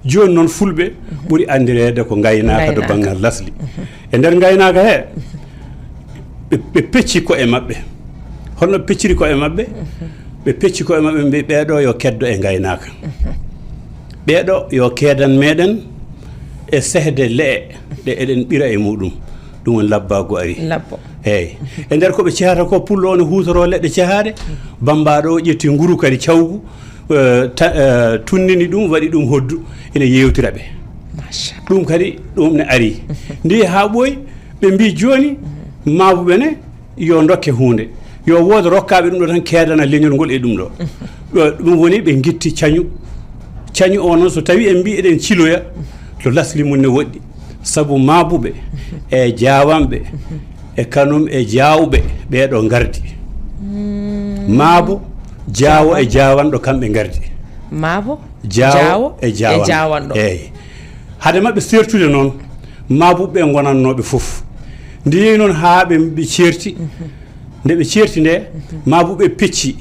joni noon fulɓe ɓuri andirede ko gaynaka do banggal lasli e nder gaynaka he ɓe pecci ko e mabɓe holno pecciri ko e mabɓe ɓe pecci ko e mabɓe mbi ɓeɗo yo keddo e gaynaka ɓeɗo yo keedan meɗen e sehde lee ɗe eɗen ɓira e muɗum ɗum woni labbago ari labbo eyyi e nder koɓe cehata ko pullo o ne hutoro leɗɗe cehaɗe bambaɗo o ƴetti nguru kadi cawgu tunnini ɗum waɗi ɗum hoddu ene yewtira ɓe ɗum kadi ɗum ne ari ndi ha ɓooyi ɓe mbi joni Maabuube ne yo dokke hunde yo wooda rokkaɓe ɗum ɗo tan keedana leñol ngol e ɗum ɗo ɗum woni ɓe guitti cañu o noon so tawi en mbi eɗen ciloya to lasli mum ne woɗɗi saabu Maabuube e Jaawanɓe e kanum e Jaawɓe ɓeɗo gardi Maabo Jaawo e Jaawanɗo kamɓe gardi Maabo Jaawo e Jaawanɗo eyyi hade mabɓe sertude noon Maabuɓe ɓe gonannoɓe foof ndi yeehi noon ha ɓe ceerti nde ɓe ceerti nde Maabuɓe pecci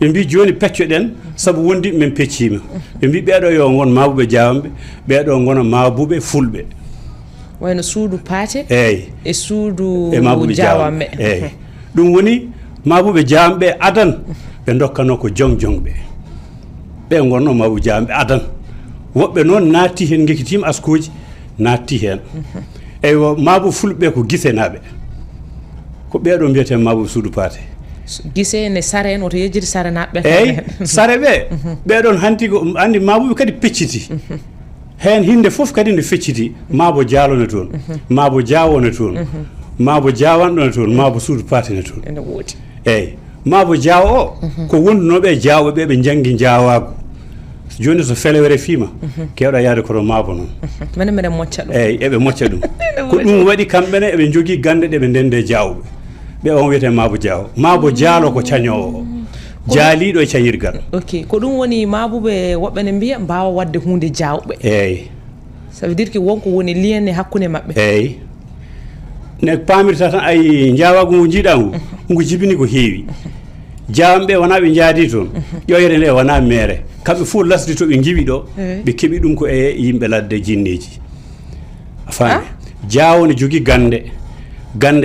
ɓe mbi joni peccoɗen saabu wondi min peccima ɓe mbi ɓeɗo yo gon Maabuɓe Jaawanɓe ɓeɗo gona Maabuɓe Fulɓe wayno suudu paate eyyi e suudu Jaawanɓe eyyi ɗum woni Maabuɓe Jaawanɓe adan ɓe dokkano ko jongɓe ɓe gonno Maabuɓe Jaawanɓe adan woɓɓe noon naatti hen gekkitima askoji naatti hen eyyi Maabuɓe Fulɓe ko gisenaɓe ko ɓeɗo mbiyete Maabuɓe suudu paate gise ne sare en oto yejjiri sare naɓɓe eyyi sare ɓe ɓeɗon hanti ko andi Maabuɓe kadi pecciti hen hinde foof kadi nde fecciti Maabo Jaalo ne toon Maabo Jaawo ne toon Maabo Jaawanɗo ne toon Maabo suudu paate ne toon ene woodi eyyi Maabo Jaawo o ko wondunoɓe e Jaawɓe ɓe janggi jaawago joni so felewere fiima kewɗa yaade koto Maabo noon minen mbiɗen mocca ɗum eyyi eɓe mocca ɗum ko ɗum waɗi kamɓene eɓe jogui gande ɗeɓe ndende Jaawɓe ɓe on wiyete Maabo Jaawo Maabo Jaalo ko cañowo o jaaliɗo e cañirgal ok ko ɗum woni Maabuɓe woɓɓe ne mbiya mbawa wadde hunde Jaawɓe eyyi ça veut dire que wonko woni lien hakkude mabɓe eyyi ne pamirta tan ay jaawago ngu jiiɗa ngu jibini ko heewi Jaawanɓe wona ɓe jaadi toon ƴoyre nde wona mere kamɓe fof lasdi to ɓe giwi ɗo ɓe keeɓi ɗum ko e yimɓe ladde jinneji a faami Jaawo ne jogui gande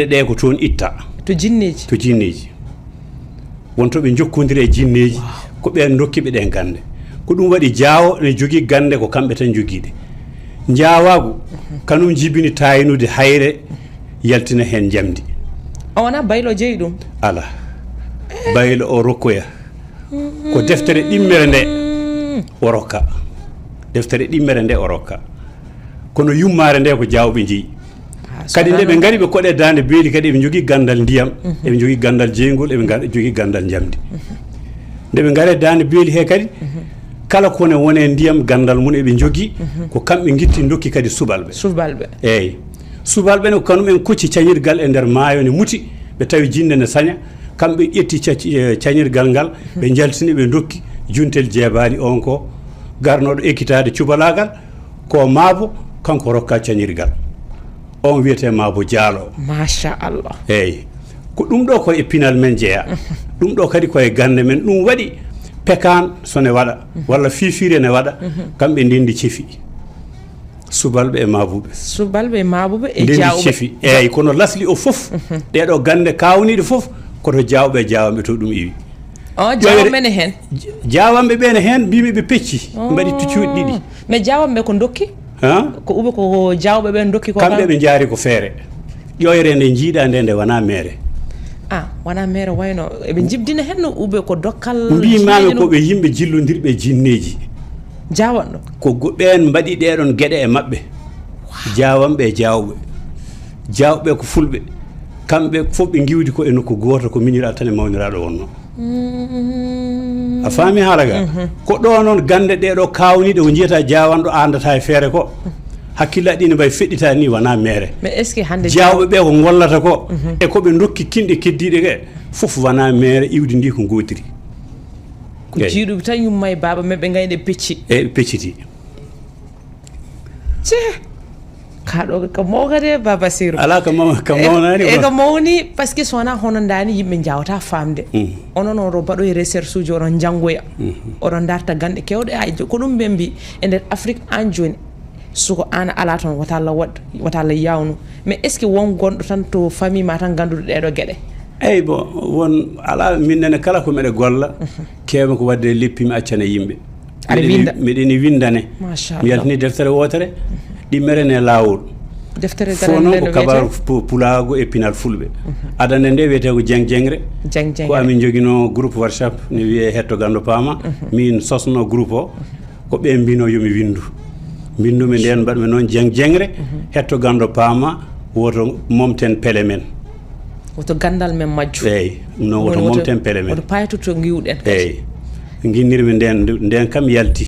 ɗe ko toon itta to jinneji wonto ɓe jokkodiri e jinneji ko ɓen dokkiɓe ɗen gande ko ɗum waɗi Jaawo ne jogui gande ko kamɓe tan joguiɗe jaawagu kanum jibini tayinude hayre yaltina hen jamdi o wona baylo jeeyi ɗum ala baylo o rokkoya ko deftere ɗimmere nde o rokka deftere ɗimmere nde o rokka kono yummare nde ko Jaawɓe jeeyi kadi nde ɓe ngari ɓe koɗe dande beeli kadi eɓe jogui gandal ndiyam eɓe jogui gandal jeygol eɓe jogui gandal jamdi nde ɓe ngari dande beeli he kadi kala kone wone ndiyam gandal mun eɓe jogui ko kamɓe guitti dokki kadi subalɓe eyyi subalɓe ne ko kanum en kocci cañirgal e nder maayo ne muti ɓe tawi jinde ne saña kamɓe ƴetti cañirgal ngal ɓe jaltini ɓe dokki juntel jeebali on ko garnoɗo ekkitade cubalagal ko Maabo kanko rokka cañirgal on wiyete Maabo Jaalo machallah eyyi ko ɗum ɗo koye pinal men jeeya ɗum ɗo kadi koye gande men ɗum waɗi pekan sone waɗa walla fifire ne waɗa kamɓe ndendi ceefi subalɓe e Maabuɓe e Jaawɓe ceefi eyyi kono lasli o foof ɗeɗo gande kawniɗe foof koto Jaawɓe e Jaawanɓe to ɗum iwi Jaawanɓe ne hen Jaawanɓe ɓe ne hen mbimi ɓe pecci mbaɗi cuuɗi ɗiɗi mais Jaawanɓe ko dokki ko uɓe ko Jaawɓe ɓe dokki ko kamɓe ɓe jaari ko feere ƴoyre nde jiiɗa nde wona mere wona mere wayno eɓe jibdina hen no uɓe ko dokkal mbimami koɓe yimɓe jillodirɓe jinneji Jaawanɗo ko ɓen mbaɗi ɗeɗon gueɗe e mabɓe Jaawanɓe e Jaawɓe ko Fulɓe kamɓe fof ɓe giwdi ko e nokku goto ko miñiraɗo tan e mawniraɗo wonno a faami haala ga ko ɗo noon gande ɗeɗo kawniɗe ko jiyata Jaawanɗo andata e feere ko hakkillaji ɗi ne mbawi feɗɗita ni wona mere mais est ce que hande Jaawɓe ɓe ko gollata ko e koɓe dokki kinɗe keddiɗe ke foof wona mere iwdi ndi ko gotiri ko jiiɗuɓe tan yumma e baaba men ɓe gayde pecci e ɓe pecciti kaɗo ko mawgade Baba Bassirou ala ka mawnani e ko mawni parce que sona hono dani yimɓe jawata famde onon oɗo baɗo e recherche uji oɗon janggoya oɗon darta gande kewɗe ayjo ko ɗum ɓe mbi e nder Afrique an joni suko an ala toon wata Allah waɗɗo wata Allah yawnu mais est ce que won gonɗo tan to famille ma tan ganduɗo ɗeɗo gueɗe eyyi bon won ala minnene kala ko meɗe golla kewmi ko wadde leppimi accana yimɓe miɗeni windane mi yaltini deftere wotere ɗimmere lawol deftere fo noon ko kabaru pulago e pinal fulɓe adande nde wiyete ko jengre ko amin joguino groupe WhatsApp ne wiye hetto gando paama min sosno groupe o ko ɓe mbino yomi windu mbindumi nden mbaɗmi noon jengre hetto gando paama woto momten pele men woto gandal men majju eyyi non woto momten pele men woto paytoto giwɗen eyyi guinnirmi nden kam yalti